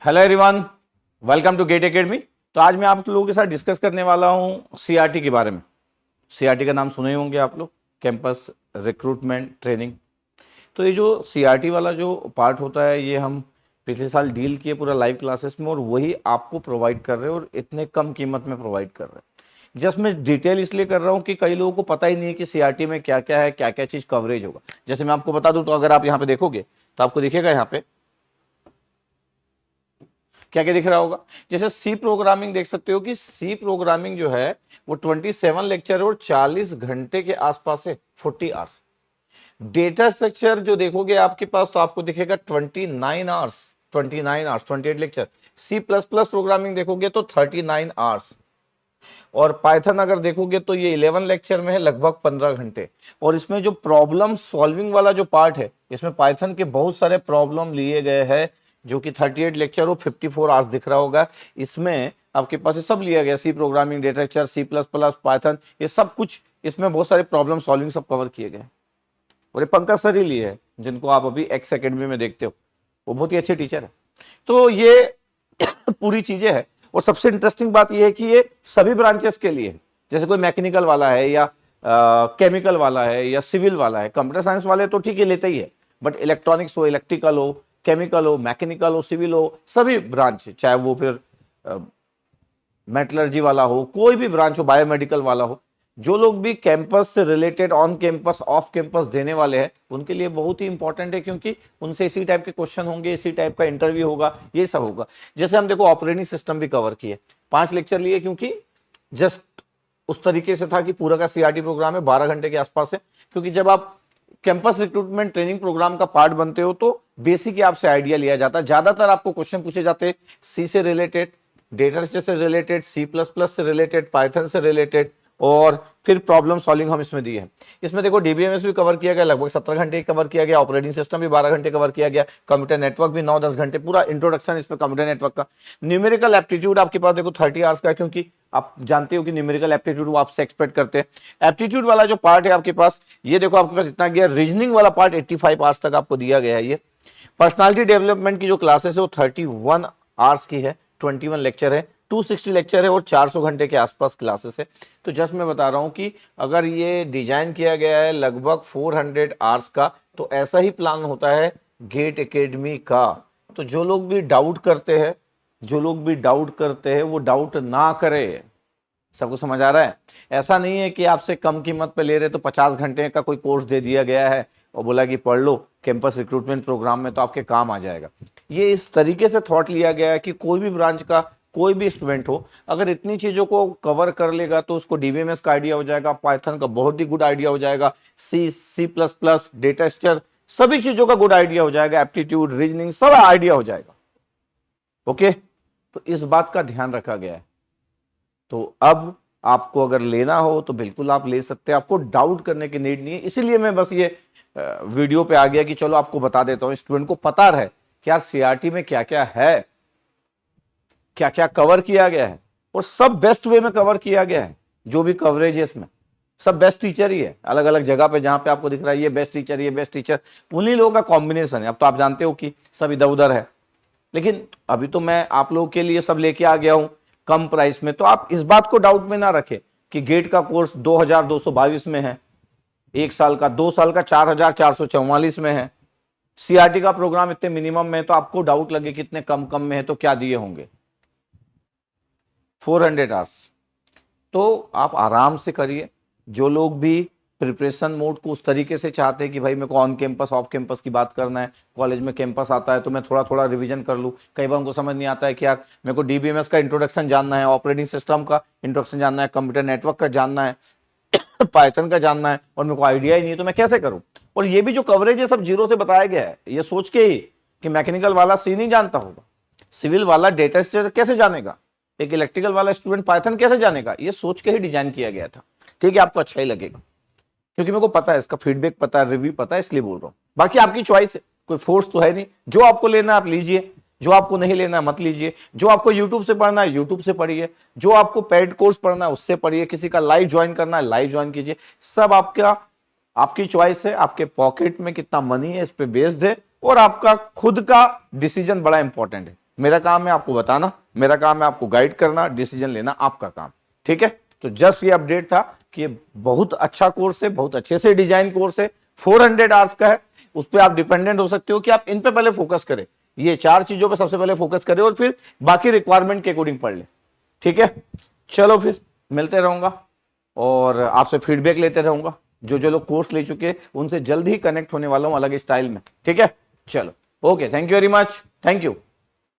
Hello everyone, welcome to GATE academy. तो आज मैं आप लोगों के साथ डिस्कस करने वाला हूं सीआरटी के बारे में। सीआरटी का नाम सुने होंगे आप लोग, कैंपस रिक्रूटमेंट ट्रेनिंग। तो ये जो सीआरटी वाला जो पार्ट होता है ये हम पिछले साल डील किए पूरा लाइव क्लासेस में, और वही आपको प्रोवाइड कर रहे हैं और इतने कम कीमत में प्रोवाइड कर रहे हैं। जस्ट मैं डिटेल इसलिए कर रहा हूँ कि कई लोगों को पता ही नहीं है कि सीआरटी में क्या क्या है, क्या क्या चीज़ कवरेज होगा। जैसे मैं आपको बता दूं, तो अगर आप यहाँ पे देखोगे तो आपको दिखेगा यहाँ पे क्या क्या दिख रहा होगा। जैसे सी प्रोग्रामिंग देख सकते हो कि सी प्रोग्रामिंग जो है वो 27 लेक्चर और 40 घंटे के आसपास है, 40 आवर्स। डेटा स्ट्रक्चर जो देखोगे आपके पास तो आपको दिखेगा 29 hours, 29 hours, 28 lecture. C plus plus programming देखोगे तो 39 आवर्स, और पाइथन अगर देखोगे तो ये 11 लेक्चर में है, लगभग 15 घंटे। और इसमें जो प्रॉब्लम सॉल्विंग वाला जो पार्ट है, इसमें पाइथन के बहुत सारे प्रॉब्लम लिए गए हैं, जो कि 38 लेक्चर और 54 आवर्स दिख रहा होगा। इसमें आपके पास ये सब लिया गया, C programming, data structure, C plus plus, Python, ये सब कुछ इसमें बहुत सारे प्रॉब्लम सॉल्विंग सब कवर किए गए। और ये पंकज सर ही लिए है, जिनको आप अभी एक्स एकेडमी में देखते हो, वो बहुत ही अच्छे टीचर है। तो ये पूरी चीजें है। और सबसे इंटरेस्टिंग बात यह है कि ये सभी ब्रांचेस के लिए है। जैसे कोई मैकेनिकल वाला है या केमिकल वाला है या सिविल वाला है। कंप्यूटर साइंस वाले तो ठीक है, लेते ही है, बट इलेक्ट्रॉनिक्स हो, इलेक्ट्रिकल हो, केमिकल हो, मैकेनिकल हो, सिविल हो, सभी ब्रांच, चाहे वो फिर मेटलर्जी वाला हो, कोई भी ब्रांच हो, बायोमेडिकल वाला हो, जो लोग भी कैंपस से related on campus off campus देने वाले हैं, उनके लिए बहुत ही इंपॉर्टेंट है, क्योंकि उनसे इसी टाइप के क्वेश्चन होंगे, इसी टाइप का इंटरव्यू होगा, ये सब होगा। जैसे हम देखो ऑपरेटिंग सिस्टम भी कवर किए, 5 लेक्चर लिए, क्योंकि जस्ट उस तरीके से था कि पूरा का सीआरटी प्रोग्राम है, 12 घंटे के आसपास है। क्योंकि जब आप कैंपस रिक्रूटमेंट ट्रेनिंग प्रोग्राम का पार्ट बनते हो तो बेसिक ही आपसे आइडिया लिया जाता है। ज्यादातर आपको क्वेश्चन पूछे जाते हैं सी से रिलेटेड, डेटा स्ट्रक्चर से रिलेटेड, सी प्लस प्लस से रिलेटेड, पाइथन से रिलेटेड, और फिर प्रॉब्लम सॉल्विंग हम इसमें दिए हैं। इसमें देखो डीबीएमएस भी कवर किया गया, लगभग 17 घंटे कवर किया गया, ऑपरेटिंग सिस्टम भी 12 घंटे कवर किया गया, कंप्यूटर नेटवर्क भी 9-10 घंटे, पूरा इंट्रोडक्शन इसमें कंप्यूटर नेटवर्क का। न्यूमेरिकल एप्टीट्यूड आपके पास देखो 30 आवर्स का है, क्योंकि आप जानते हो कि न्यूमेरिकल एप्टीट्यूड वो आपसे एक्सपेक्ट करते हैं। एप्टीट्यूड वाला जो पार्ट है आपके पास, ये देखो आपके पास इतना गया। रीजनिंग वाला पार्ट 85 आवर्स तक आपको दिया गया है। ये पर्सनालिटी डेवलपमेंट की जो क्लासेस है वो 31 आवर्स की है, 21 लेक्चर है, 260 लेक्चर है और 400 घंटे के आसपास क्लासेस है। तो जस्ट मैं बता रहा हूं कि अगर ये डिजाइन किया गया है लगभग 400 आवर्स का, तो ऐसा ही प्लान होता है गेट एकेडमी का। तो जो लोग भी डाउट करते हैं, वो डाउट ना करे। सबको समझ आ रहा है? ऐसा नहीं है कि आपसे कम कीमत पे ले रहे तो 50 घंटे का कोई कोर्स दे दिया गया है और बोला कि पढ़ लो कैंपस रिक्रूटमेंट प्रोग्राम में तो आपके काम आ जाएगा। ये इस तरीके से थॉट लिया गया है कि कोई भी ब्रांच का कोई भी स्टूडेंट हो, अगर इतनी चीजों को कवर कर लेगा तो उसको डीबीएमएस का आइडिया हो जाएगा, पाइथन का बहुत ही गुड आइडिया हो जाएगा, C plus plus, data structure, सभी चीजों का गुड आइडिया हो जाएगा, एप्टीट्यूड, रीजनिंग, सब आइडिया हो जाएगा। ओके, तो इस बात का ध्यान रखा गया है। तो अब आपको अगर लेना हो तो बिल्कुल आप ले सकते हैं, आपको डाउट करने की नीड नहीं है। इसीलिए मैं बस ये वीडियो पे आ गया कि चलो आपको बता देता हूं, स्टूडेंट को पता रहे कि यार सीआरटी में क्या क्या है, क्या क्या कवर किया गया है, और सब बेस्ट वे में कवर किया गया है। जो भी कवरेज है इसमें सब बेस्ट टीचर ही है। अलग अलग जगह पे जहां पे आपको दिख रहा है ये बेस्ट टीचर, ये बेस्ट टीचर, उन्हीं लोगों का कॉम्बिनेशन है। अब तो आप जानते हो कि सब इधर उधर है, लेकिन अभी तो मैं आप लोगों के लिए सब लेके आ गया हूं कम प्राइस में। तो आप इस बात को डाउट में ना रखें कि गेट का कोर्स 2222 में है, 1 साल का, 2 साल का 4444 में है, सीआरटी का प्रोग्राम इतने मिनिमम में है। तो आपको डाउट लगे कितने कम कम में है तो क्या दिए होंगे, 400 आवर्स। तो आप आराम से करिए। जो लोग भी प्रिपरेशन मोड को उस तरीके से चाहते हैं कि भाई मेरे को ऑन कैंपस ऑफ कैंपस की बात करना है, कॉलेज में कैंपस आता है तो मैं थोड़ा थोड़ा रिवीजन कर लूँ। कई बार उनको समझ नहीं आता है कि यार मेरे को डीबीएमएस का इंट्रोडक्शन जानना है, ऑपरेटिंग सिस्टम का इंट्रोडक्शन जानना है, कंप्यूटर नेटवर्क का जानना है, पाइथन का जानना है, और मेरे को आइडिया ही नहीं है तो मैं कैसे करूँ। और ये भी जो कवरेज है सब जीरो से बताया गया है, ये सोच के ही कि मैकेनिकल वाला सी नहीं जानता होगा, सिविल वाला डेटा स्ट्रक्चर कैसे जानेगा, एक इलेक्ट्रिकल वाला स्टूडेंट पाइथन कैसे जानेगा, ये सोच के ही डिजाइन किया गया था। ठीक है, आपको अच्छा ही लगेगा, क्योंकि मेरे को पता है, इसका फीडबैक पता है, रिव्यू पता है, इसलिए बोल रहा हूं। बाकी आपकी चॉइस है, कोई फोर्स तो है नहीं। जो आपको लेना है आप लीजिए, जो आपको नहीं लेना है मत लीजिए। जो आपको यूट्यूब से पढ़ना है यूट्यूब से पढ़िए, जो आपको पेड कोर्स पढ़ना है उससे पढ़िए, किसी का लाइव ज्वाइन करना है लाइव ज्वाइन कीजिए। सब आपकी चॉइस है, आपके पॉकेट में कितना मनी है इस पे बेस्ड है, और आपका खुद का डिसीजन बड़ा इंपॉर्टेंट है। मेरा काम है आपको बताना, मेरा काम है आपको गाइड करना, डिसीजन लेना आपका काम, ठीक है। तो जस्ट ये अपडेट था कि ये बहुत अच्छा कोर्स है, बहुत अच्छे से डिजाइन कोर्स है, 400 आवर्स का है। उस पर आप डिपेंडेंट हो सकते हो कि आप इन पे पहले फोकस करें, ये 4 चीजों पे सबसे पहले फोकस करें और फिर बाकी रिक्वायरमेंट के अकॉर्डिंग पढ़ ले, ठीक है। चलो फिर मिलते रहूंगा और आपसे फीडबैक लेते रहूंगा। जो जो लोग कोर्स ले चुके हैं उनसे जल्द ही कनेक्ट होने वाला हूं अलग स्टाइल में, ठीक है। चलो okay, thank you very much, thank you.